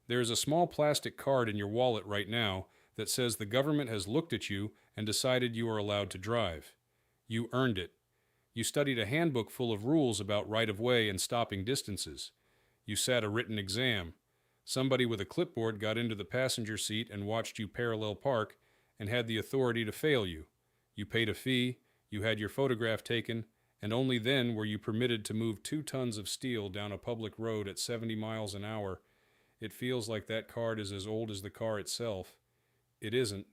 There is a small plastic card in your wallet right now that says the government has looked at you and decided you are allowed to drive. You earned it. You studied a handbook full of rules about right-of-way and stopping distances. You sat a written exam. Somebody with a clipboard got into the passenger seat and watched you parallel park and had the authority to fail you. You paid a fee, you had your photograph taken, and only then were you permitted to move 2 tons of steel down a public road at 70 miles an hour. It feels like that card is as old as the car itself. It isn't.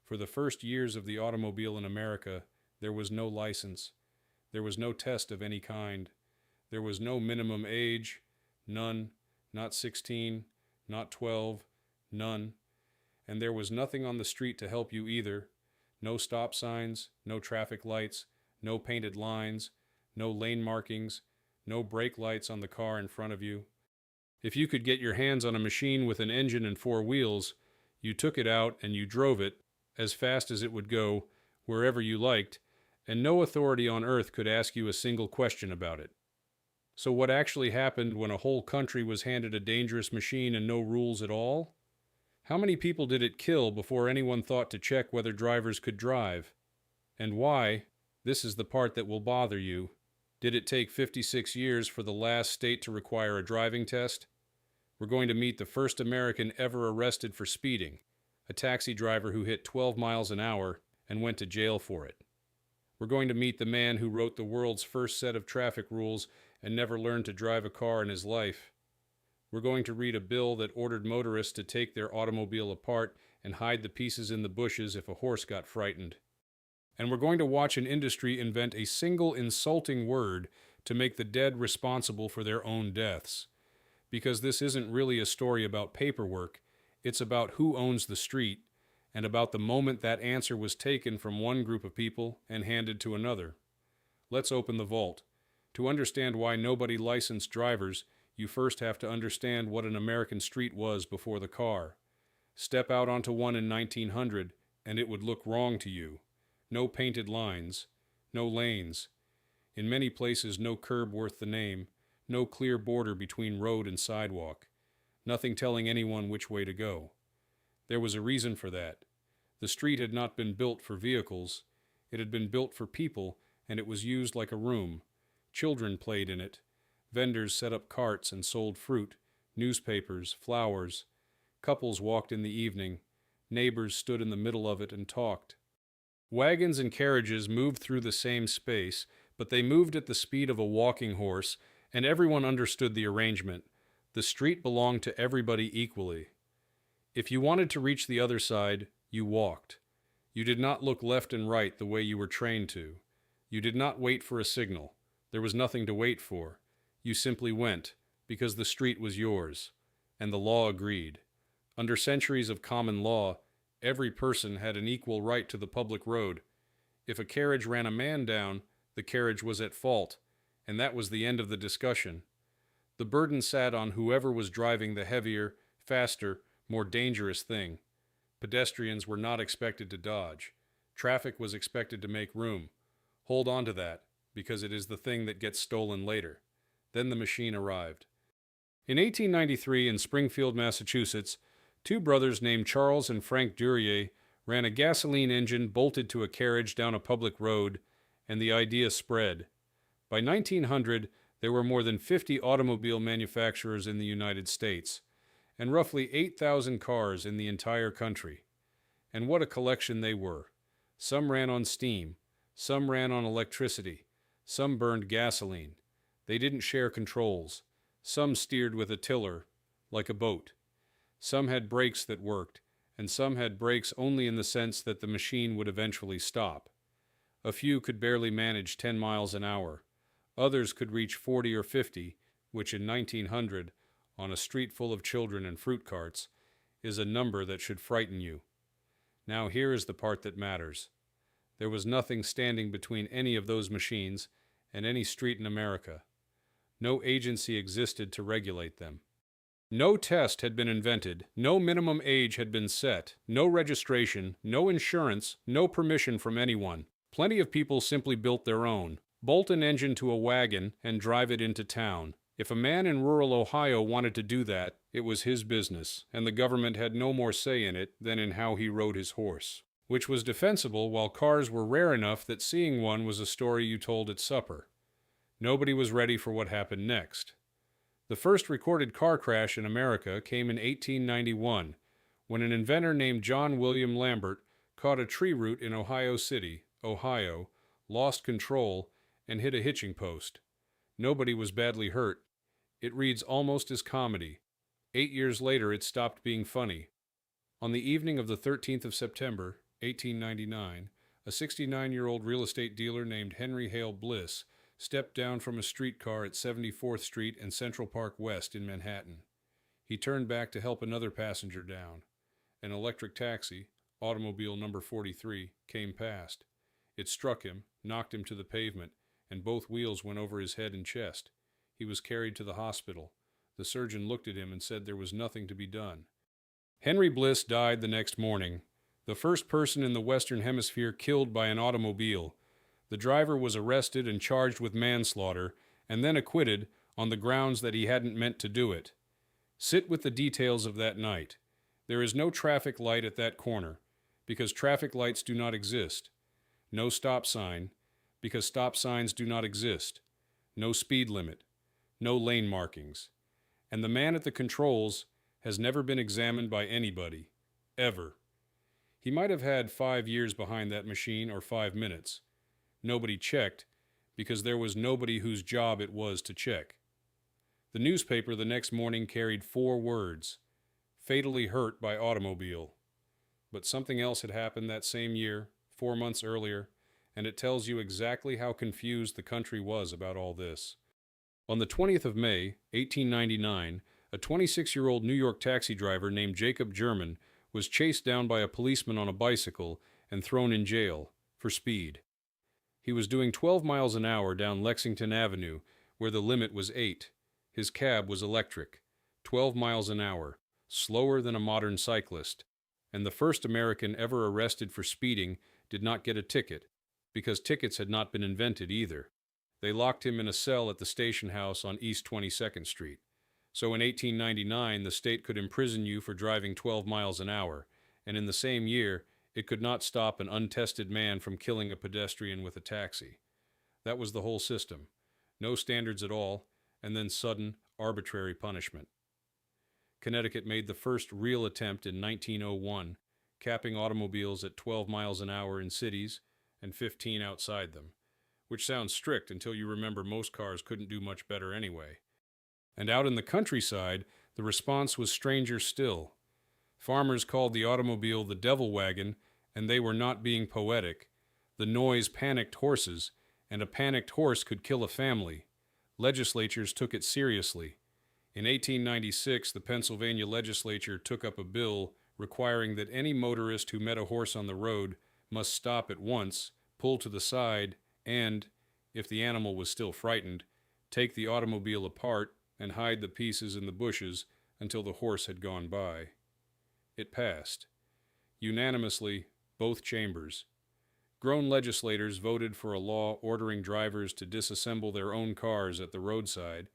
For the first years of the automobile in America, there was no license. There was no test of any kind. There was no minimum age, none, not 16, not 12, none. And there was nothing on the street to help you either. No stop signs, no traffic lights, no painted lines, no lane markings, no brake lights on the car in front of you. If you could get your hands on a machine with an engine and 4 wheels, you took it out and you drove it, as fast as it would go, wherever you liked, and no authority on earth could ask you a single question about it. So what actually happened when a whole country was handed a dangerous machine and no rules at all? How many people did it kill before anyone thought to check whether drivers could drive? And why, this is the part that will bother you, did it take 56 years for the last state to require a driving test? We're going to meet the first American ever arrested for speeding, a taxi driver who hit 12 miles an hour and went to jail for it. We're going to meet the man who wrote the world's first set of traffic rules and never learned to drive a car in his life. We're going to read a bill that ordered motorists to take their automobile apart and hide the pieces in the bushes if a horse got frightened. And we're going to watch an industry invent a single insulting word to make the dead responsible for their own deaths. Because this isn't really a story about paperwork, it's about who owns the street, and about the moment that answer was taken from one group of people and handed to another. Let's open the vault. To understand why nobody licensed drivers, you first have to understand what an American street was before the car. Step out onto one in 1900, and it would look wrong to you. No painted lines, no lanes. In many places, no curb worth the name, no clear border between road and sidewalk. Nothing telling anyone which way to go. There was a reason for that. The street had not been built for vehicles. It had been built for people, and it was used like a room. Children played in it. Vendors set up carts and sold fruit, newspapers, flowers. Couples walked in the evening. Neighbors stood in the middle of it and talked. Wagons and carriages moved through the same space, but they moved at the speed of a walking horse, and everyone understood the arrangement. The street belonged to everybody equally. If you wanted to reach the other side, you walked. You did not look left and right the way you were trained to. You did not wait for a signal. There was nothing to wait for. You simply went, because the street was yours, and the law agreed. Under centuries of common law, every person had an equal right to the public road. If a carriage ran a man down, the carriage was at fault, and that was the end of the discussion. The burden sat on whoever was driving the heavier, faster, more dangerous thing. Pedestrians were not expected to dodge. Traffic was expected to make room. Hold on to that, because it is the thing that gets stolen later. Then the machine arrived. In 1893, in Springfield, Massachusetts, 2 brothers named Charles and Frank Duryea ran a gasoline engine bolted to a carriage down a public road, and the idea spread. By 1900, there were more than 50 automobile manufacturers in the United States, and roughly 8,000 cars in the entire country. And what a collection they were. Some ran on steam, some ran on electricity, some burned gasoline. They didn't share controls. Some steered with a tiller, like a boat. Some had brakes that worked, and some had brakes only in the sense that the machine would eventually stop. A few could barely manage 10 miles an hour. Others could reach 40 or 50, which in 1900, on a street full of children and fruit carts, is a number that should frighten you. Now here is the part that matters. There was nothing standing between any of those machines and any street in America. No agency existed to regulate them. No test had been invented, no minimum age had been set, no registration, no insurance, no permission from anyone. Plenty of people simply built their own. Bolt an engine to a wagon and drive it into town. If a man in rural Ohio wanted to do that, it was his business, and the government had no more say in it than in how he rode his horse, which was defensible while cars were rare enough that seeing one was a story you told at supper. Nobody was ready for what happened next. The first recorded car crash in America came in 1891, when an inventor named John William Lambert caught a tree root in Ohio City, Ohio, lost control, and hit a hitching post. Nobody was badly hurt. It reads almost as comedy. 8 years later, it stopped being funny. On the evening of the 13th of September, 1899, a 69-year-old real estate dealer named Henry Hale Bliss stepped down from a streetcar at 74th Street and Central Park West in Manhattan. He turned back to help another passenger down. An electric taxi, automobile number 43, came past. It struck him, knocked him to the pavement, and both wheels went over his head and chest. He was carried to the hospital. The surgeon looked at him and said there was nothing to be done. Henry Bliss died the next morning, the first person in the Western Hemisphere killed by an automobile. The driver was arrested and charged with manslaughter, and then acquitted on the grounds that he hadn't meant to do it. Sit with the details of that night. There is no traffic light at that corner, because traffic lights do not exist. No stop sign, because stop signs do not exist. No speed limit. No lane markings. And the man at the controls has never been examined by anybody. Ever. He might have had 5 years behind that machine or 5 minutes. Nobody checked, because there was nobody whose job it was to check. The newspaper the next morning carried 4 words: fatally hurt by automobile. But something else had happened that same year, 4 months earlier, and it tells you exactly how confused the country was about all this. On the 20th of May, 1899, a 26-year-old New York taxi driver named Jacob German was chased down by a policeman on a bicycle and thrown in jail for speed. He was doing 12 miles an hour down Lexington Avenue, where the limit was 8. His cab was electric, 12 miles an hour, slower than a modern cyclist, and the first American ever arrested for speeding did not get a ticket, because tickets had not been invented either. They locked him in a cell at the station house on East 22nd Street. So in 1899, the state could imprison you for driving 12 miles an hour, and in the same year, it could not stop an untested man from killing a pedestrian with a taxi. That was the whole system. No standards at all, and then sudden, arbitrary punishment. Connecticut made the first real attempt in 1901, capping automobiles at 12 miles an hour in cities and 15 outside them, which sounds strict until you remember most cars couldn't do much better anyway. And out in the countryside, the response was stranger still. Farmers called the automobile the devil wagon, and they were not being poetic. The noise panicked horses, and a panicked horse could kill a family. Legislatures took it seriously. In 1896, the Pennsylvania legislature took up a bill requiring that any motorist who met a horse on the road must stop at once, pull to the side, and, if the animal was still frightened, take the automobile apart and hide the pieces in the bushes until the horse had gone by. It passed. Unanimously, both chambers. Grown legislators voted for a law ordering drivers to disassemble their own cars at the roadside,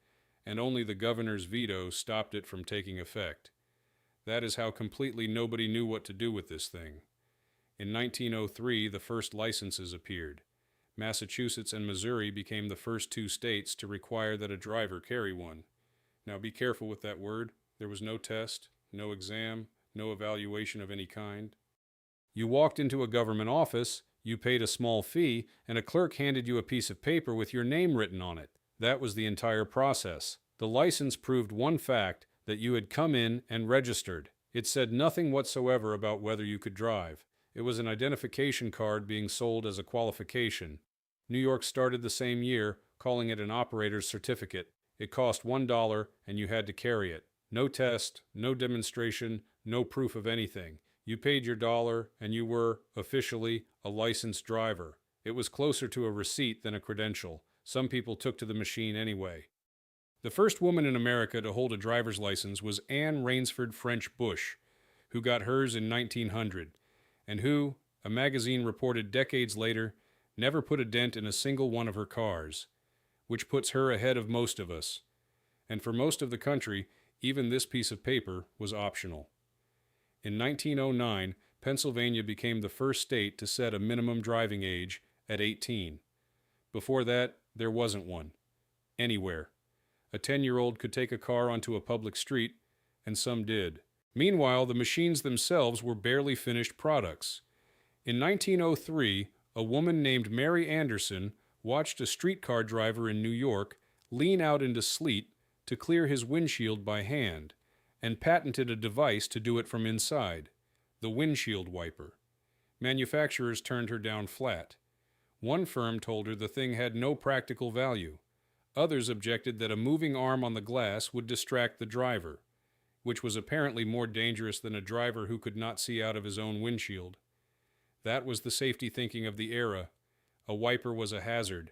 and only the governor's veto stopped it from taking effect. That is how completely nobody knew what to do with this thing. In 1903, the first licenses appeared. Massachusetts and Missouri became the first 2 states to require that a driver carry one. Now be careful with that word. There was no test, no exam, no evaluation of any kind. You walked into a government office, you paid a small fee, and a clerk handed you a piece of paper with your name written on it. That was the entire process. The license proved one fact, that you had come in and registered. It said nothing whatsoever about whether you could drive. It was an identification card being sold as a qualification. New York started the same year, calling it an operator's certificate. It cost $1 and you had to carry it. No test, no demonstration, no proof of anything. You paid your $1 and you were, officially, a licensed driver. It was closer to a receipt than a credential. Some people took to the machine anyway. The first woman in America to hold a driver's license was Anne Rainsford French Bush, who got hers in 1900, and who, a magazine reported decades later, never put a dent in a single one of her cars, which puts her ahead of most of us. and for most of the country, even this piece of paper was optional. In 1909, Pennsylvania became the first state to set a minimum driving age at 18. Before that, there wasn't one. Anywhere. A 10-year-old could take a car onto a public street, and some did. Meanwhile, the machines themselves were barely finished products. In 1903, a woman named Mary Anderson watched a streetcar driver in New York lean out into sleet to clear his windshield by hand, and patented a device to do it from inside, the windshield wiper. Manufacturers turned her down flat. One firm told her the thing had no practical value. Others objected that a moving arm on the glass would distract the driver, which was apparently more dangerous than a driver who could not see out of his own windshield. That was the safety thinking of the era. A wiper was a hazard.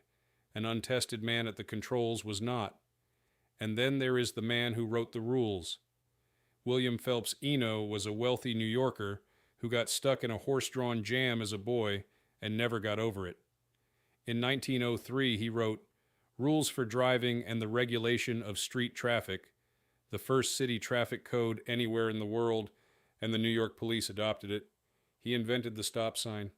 An untested man at the controls was not. And then there is the man who wrote the rules. William Phelps Eno was a wealthy New Yorker who got stuck in a horse-drawn jam as a boy and never got over it. In 1903, he wrote, "Rules for Driving and the Regulation of Street Traffic," the first city traffic code anywhere in the world, and the New York police adopted it. He invented the stop sign.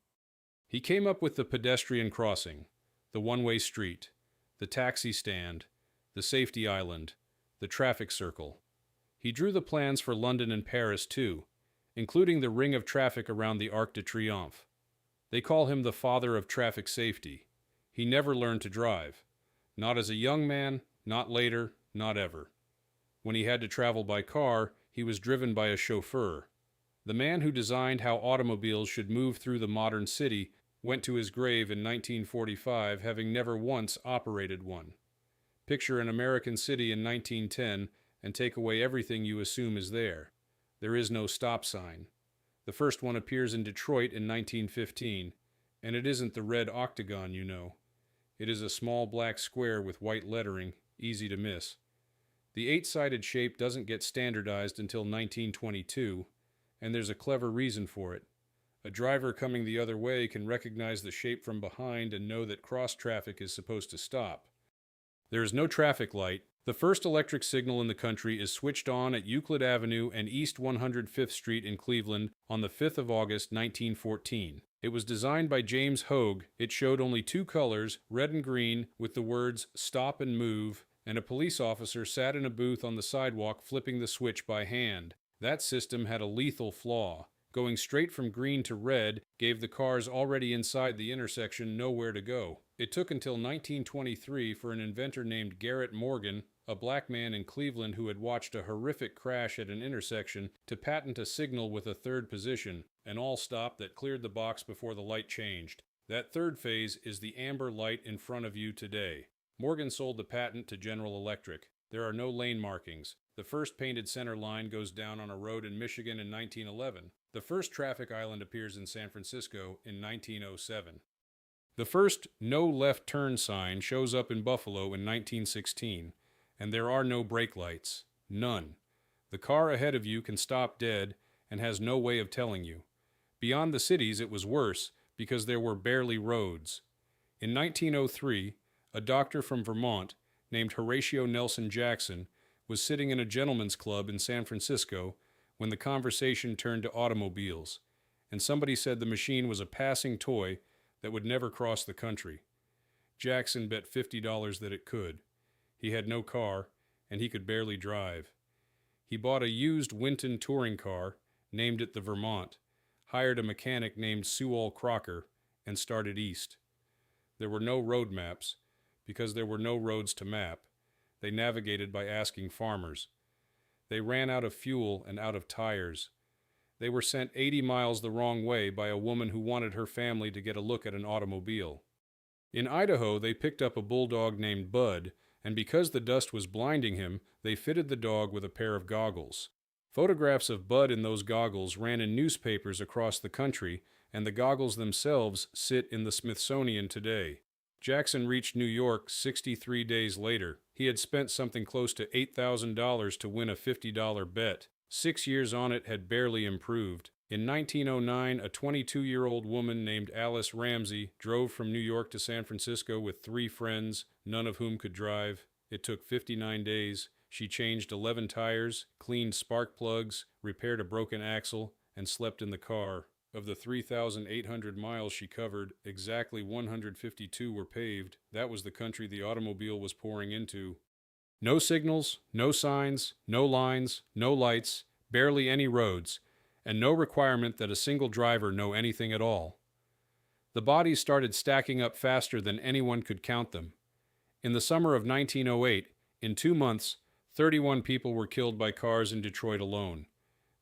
He came up with the pedestrian crossing, the one-way street, the taxi stand, the safety island, the traffic circle. He drew the plans for London and Paris, too, including the ring of traffic around the Arc de Triomphe. They call him the father of traffic safety. He never learned to drive. Not as a young man, not later, not ever. When he had to travel by car, he was driven by a chauffeur. The man who designed how automobiles should move through the modern city went to his grave in 1945 having never once operated one. Picture an American city in 1910 and take away everything you assume is there. There is no stop sign. The first one appears in Detroit in 1915, and it isn't the red octagon you know. It is a small black square with white lettering, easy to miss. The 8-sided shape doesn't get standardized until 1922, and there's a clever reason for it. A driver coming the other way can recognize the shape from behind and know that cross traffic is supposed to stop. There is no traffic light. The first electric signal in the country is switched on at Euclid Avenue and East 105th Street in Cleveland on the 5th of August, 1914. It was designed by James Hogue. It showed only 2 colors, red and green, with the words "Stop and Move," and a police officer sat in a booth on the sidewalk flipping the switch by hand. That system had a lethal flaw. Going straight from green to red gave the cars already inside the intersection nowhere to go. It took until 1923 for an inventor named Garrett Morgan, a black man in Cleveland who had watched a horrific crash at an intersection, to patent a signal with a third position, an all-stop that cleared the box before the light changed. That third phase is the amber light in front of you today. Morgan sold the patent to General Electric. There are no lane markings. The first painted center line goes down on a road in Michigan in 1911. The first traffic island appears in San Francisco in 1907. The first no left turn sign shows up in Buffalo in 1916, and there are no brake lights. None. The car ahead of you can stop dead and has no way of telling you. Beyond the cities it was worse because there were barely roads. In 1903, a doctor from Vermont named Horatio Nelson Jackson was sitting in a gentleman's club in San Francisco when the conversation turned to automobiles, and somebody said the machine was a passing toy that would never cross the country. Jackson bet $50 that it could. He had no car, and he could barely drive. He bought a used Winton touring car, named it the Vermont, hired a mechanic named Sewall Crocker, and started east. There were no road maps, because there were no roads to map. They navigated by asking farmers. They ran out of fuel and out of tires. They were sent 80 miles the wrong way by a woman who wanted her family to get a look at an automobile. In Idaho, they picked up a bulldog named Bud, and because the dust was blinding him, they fitted the dog with a pair of goggles. Photographs of Bud in those goggles ran in newspapers across the country, and the goggles themselves sit in the Smithsonian today. Jackson reached New York 63 days later. He had spent something close to $8,000 to win a $50 bet. 6 years on it had barely improved. In 1909, a 22-year-old woman named Alice Ramsey drove from New York to San Francisco with 3 friends, none of whom could drive. It took 59 days. She changed 11 tires, cleaned spark plugs, repaired a broken axle, and slept in the car. Of the 3,800 miles she covered, exactly 152 were paved. That was the country the automobile was pouring into. No signals, no signs, no lines, no lights, barely any roads, and no requirement that a single driver know anything at all. The bodies started stacking up faster than anyone could count them. In the summer of 1908, in 2 months, 31 people were killed by cars in Detroit alone.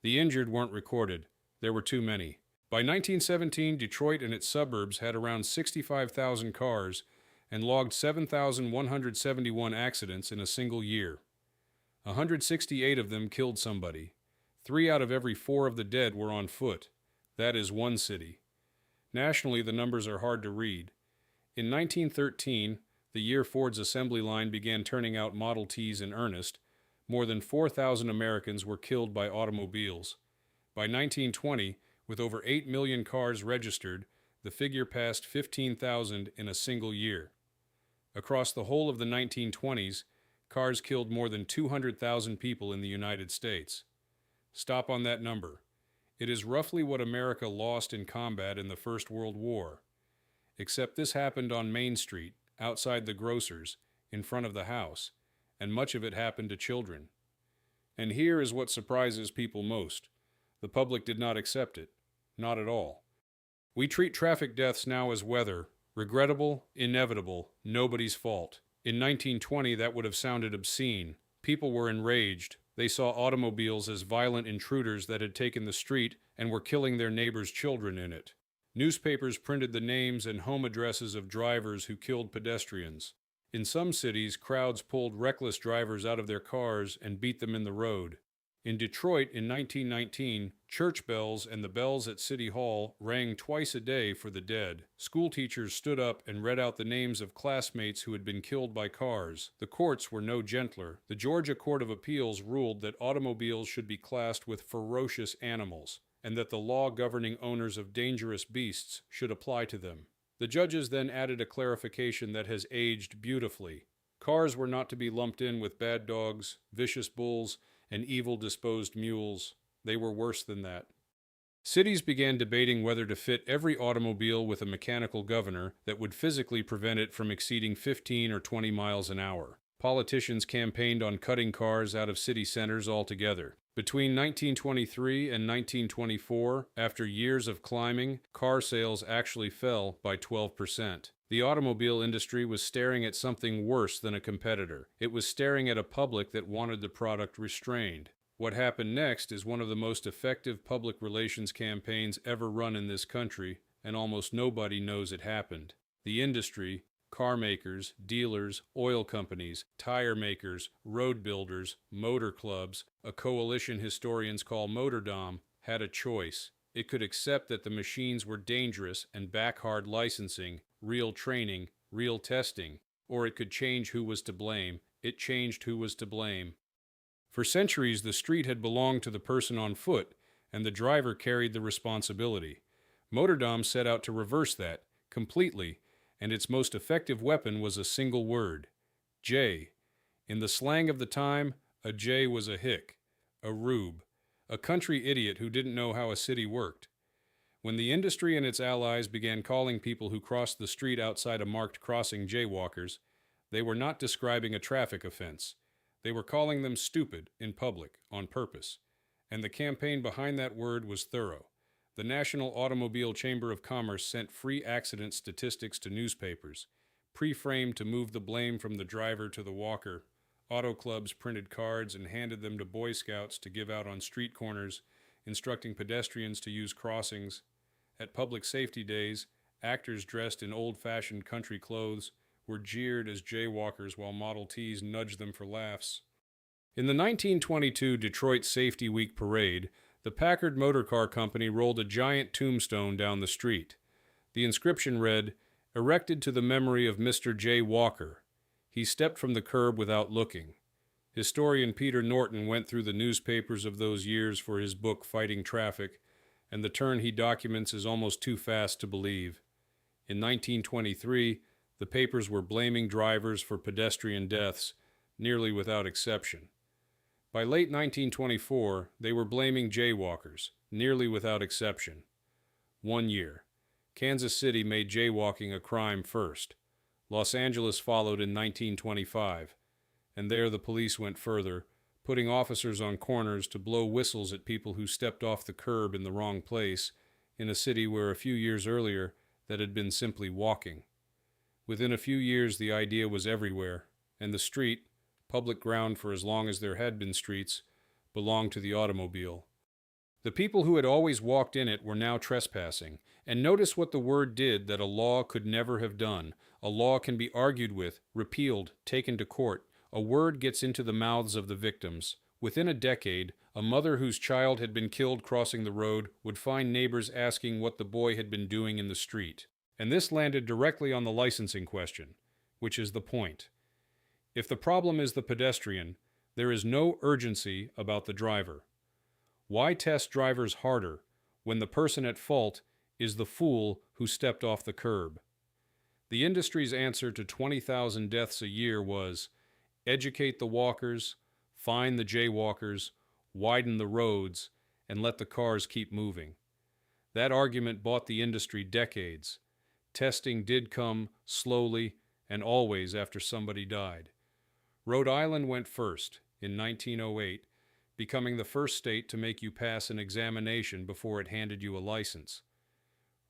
The injured weren't recorded. There were too many. By 1917, Detroit and its suburbs had around 65,000 cars and logged 7,171 accidents in a single year. 168 of them killed somebody. 3 out of every 4 of the dead were on foot. That is one city. Nationally, the numbers are hard to read. In 1913, the year Ford's assembly line began turning out Model Ts in earnest, more than 4,000 Americans were killed by automobiles. By 1920, with over 8 million cars registered, the figure passed 15,000 in a single year. Across the whole of the 1920s, cars killed more than 200,000 people in the United States. Stop on that number. It is roughly what America lost in combat in the First World War. Except this happened on Main Street, outside the grocer's, in front of the house, and much of it happened to children. And here is what surprises people most. The public did not accept it. Not at all. We treat traffic deaths now as weather, regrettable, inevitable, nobody's fault. In 1920, that would have sounded obscene. People were enraged. They saw automobiles as violent intruders that had taken the street and were killing their neighbors' children in it. Newspapers printed the names and home addresses of drivers who killed pedestrians. In some cities, crowds pulled reckless drivers out of their cars and beat them in the road. In Detroit in 1919, church bells and the bells at City Hall rang twice a day for the dead. School teachers stood up and read out the names of classmates who had been killed by cars. The courts were no gentler. The Georgia Court of Appeals ruled that automobiles should be classed with ferocious animals, and that the law governing owners of dangerous beasts should apply to them. The judges then added a clarification that has aged beautifully. Cars were not to be lumped in with bad dogs, vicious bulls, and evil-disposed mules. They were worse than that. Cities began debating whether to fit every automobile with a mechanical governor that would physically prevent it from exceeding 15 or 20 miles an hour. Politicians campaigned on cutting cars out of city centers altogether. Between 1923 and 1924, after years of climbing, car sales actually fell by 12%. The automobile industry was staring at something worse than a competitor. It was staring at a public that wanted the product restrained. What happened next is one of the most effective public relations campaigns ever run in this country, and almost nobody knows it happened. The industry, car makers, dealers, oil companies, tire makers, road builders, motor clubs, a coalition historians call Motordom, had a choice. It could accept that the machines were dangerous and back hard licensing, real training, real testing, or it could change who was to blame. It changed who was to blame. For centuries, the street had belonged to the person on foot, and the driver carried the responsibility. Motordom set out to reverse that, completely, and its most effective weapon was a single word: Jay. In the slang of the time, a Jay was a hick, a rube, a country idiot who didn't know how a city worked. When the industry and its allies began calling people who crossed the street outside a marked crossing jaywalkers, they were not describing a traffic offense. They were calling them stupid in public, on purpose. And the campaign behind that word was thorough. The National Automobile Chamber of Commerce sent free accident statistics to newspapers, pre-framed to move the blame from the driver to the walker. Auto clubs printed cards and handed them to Boy Scouts to give out on street corners, instructing pedestrians to use crossings. At public safety days, actors dressed in old-fashioned country clothes were jeered as jaywalkers while Model Ts nudged them for laughs. In the 1922 Detroit Safety Week parade, the Packard Motor Car Company rolled a giant tombstone down the street. The inscription read, "Erected to the memory of Mr. J. Walker. He stepped from the curb without looking." Historian Peter Norton went through the newspapers of those years for his book Fighting Traffic, and the turn he documents is almost too fast to believe. In 1923, the papers were blaming drivers for pedestrian deaths, nearly without exception. By late 1924, they were blaming jaywalkers, nearly without exception. 1 year. Kansas City made jaywalking a crime first. Los Angeles followed in 1925, and there the police went further, putting officers on corners to blow whistles at people who stepped off the curb in the wrong place in a city where a few years earlier that had been simply walking. Within a few years the idea was everywhere, and the street, public ground for as long as there had been streets, belonged to the automobile. The people who had always walked in it were now trespassing, and notice what the word did that a law could never have done. A law can be argued with, repealed, taken to court. A word gets into the mouths of the victims. Within a decade, a mother whose child had been killed crossing the road would find neighbors asking what the boy had been doing in the street. And this landed directly on the licensing question, which is the point. If the problem is the pedestrian, there is no urgency about the driver. Why test drivers harder when the person at fault is the fool who stepped off the curb? The industry's answer to 20,000 deaths a year was, educate the walkers, fine the jaywalkers, widen the roads, and let the cars keep moving. That argument bought the industry decades. Testing did come slowly and always after somebody died. Rhode Island went first in 1908, becoming the first state to make you pass an examination before it handed you a license.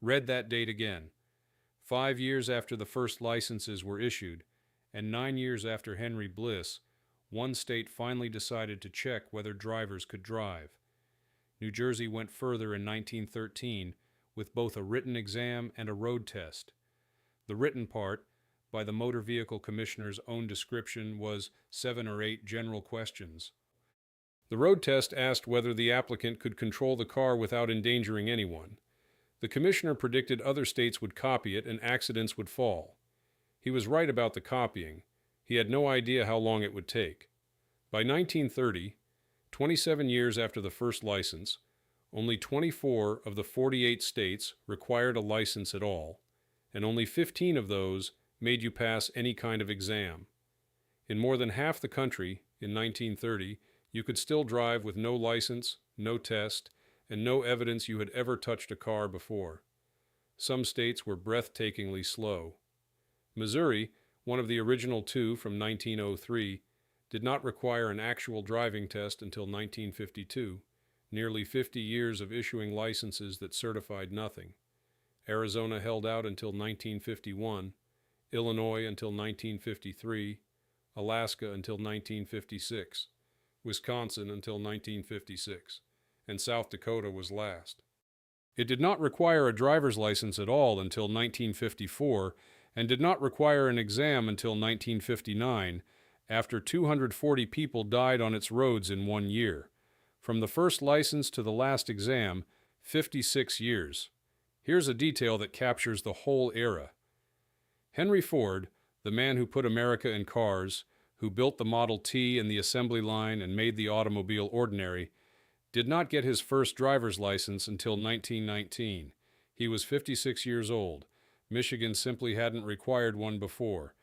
Read that date again. 5 years after the first licenses were issued, and 9 years after Henry Bliss, one state finally decided to check whether drivers could drive. New Jersey went further in 1913 with both a written exam and a road test. The written part, by the Motor Vehicle Commissioner's own description, was 7 or 8 general questions. The road test asked whether the applicant could control the car without endangering anyone. The commissioner predicted other states would copy it and accidents would fall. He was right about the copying. He had no idea how long it would take. By 1930, 27 years after the first license, only 24 of the 48 states required a license at all, and only 15 of those made you pass any kind of exam. In more than half the country, in 1930, you could still drive with no license, no test, and no evidence you had ever touched a car before. Some states were breathtakingly slow. Missouri, one of the original 2 from 1903, did not require an actual driving test until 1952, nearly 50 years of issuing licenses that certified nothing. Arizona held out until 1951, Illinois until 1953, Alaska until 1956. Wisconsin until 1956, and South Dakota was last. It did not require a driver's license at all until 1954, and did not require an exam until 1959, after 240 people died on its roads in 1 year. From the first license to the last exam, 56 years. Here's a detail that captures the whole era. Henry Ford, the man who put America in cars, who built the Model T and the assembly line and made the automobile ordinary, did not get his first driver's license until 1919. He was 56 years old. Michigan simply hadn't required one before.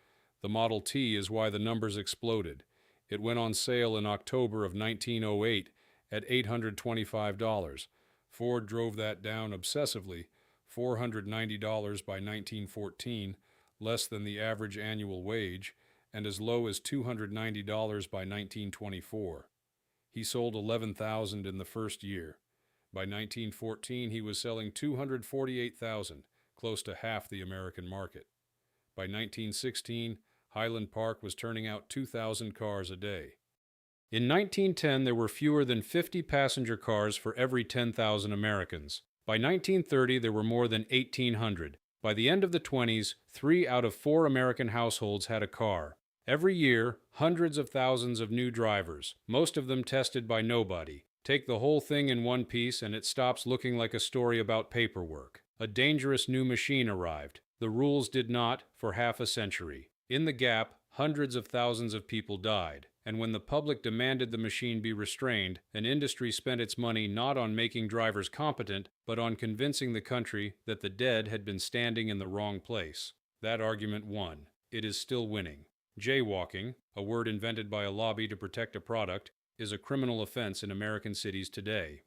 The Model T is why the numbers exploded. It went on sale in October of 1908 at $825. Ford drove that down obsessively, $490 by 1914, less than the average annual wage, and as low as $290 by 1924. He sold 11,000 in the first year. By 1914, he was selling 248,000, close to half the American market. By 1916, Highland Park was turning out 2,000 cars a day. In 1910, there were fewer than 50 passenger cars for every 10,000 Americans. By 1930, there were more than 1,800. By the end of the 20s, 3 out of 4 American households had a car. Every year, hundreds of thousands of new drivers, most of them tested by nobody. Take the whole thing in one piece and it stops looking like a story about paperwork. A dangerous new machine arrived. The rules did not for half a century. In the gap, hundreds of thousands of people died. And when the public demanded the machine be restrained, an industry spent its money not on making drivers competent, but on convincing the country that the dead had been standing in the wrong place. That argument won. It is still winning. Jaywalking, a word invented by a lobby to protect a product, is a criminal offense in American cities today.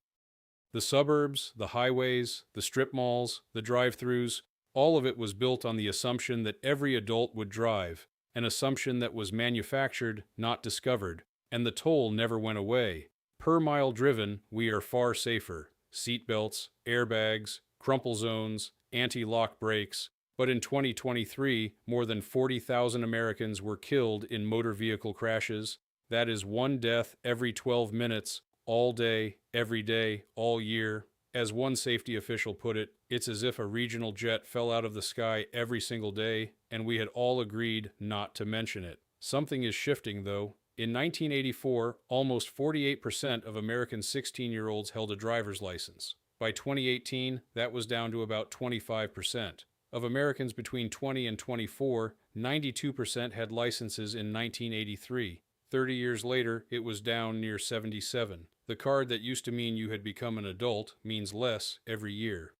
The suburbs, the highways, the strip malls, the drive-thrus, all of it was built on the assumption that every adult would drive, an assumption that was manufactured, not discovered, and the toll never went away. Per mile driven, we are far safer. Seatbelts, airbags, crumple zones, anti-lock brakes. But in 2023, more than 40,000 Americans were killed in motor vehicle crashes. That is one death every 12 minutes, all day, every day, all year. As one safety official put it, it's as if a regional jet fell out of the sky every single day, and we had all agreed not to mention it. Something is shifting, though. In 1984, almost 48% of American 16-year-olds held a driver's license. By 2018, that was down to about 25%. Of Americans between 20 and 24, 92% had licenses in 1983. 30 years later, it was down near 77. The card that used to mean you had become an adult means less every year.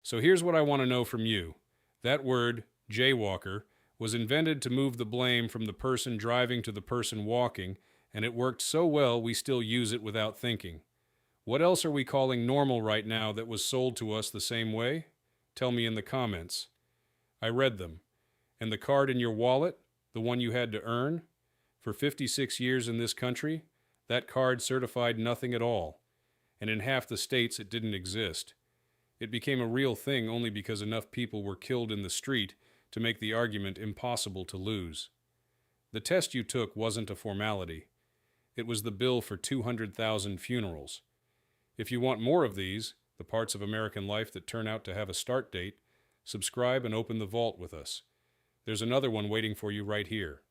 So here's what I want to know from you. That word, jaywalker, was invented to move the blame from the person driving to the person walking, and it worked so well we still use it without thinking. What else are we calling normal right now that was sold to us the same way? Tell me in the comments. I read them. And the card in your wallet, the one you had to earn? For 56 years in this country, that card certified nothing at all. And in half the states it didn't exist. It became a real thing only because enough people were killed in the street to make the argument impossible to lose. The test you took wasn't a formality. It was the bill for 200,000 funerals. If you want more of these, the parts of American life that turn out to have a start date, subscribe and open the vault with us. There's another one waiting for you right here.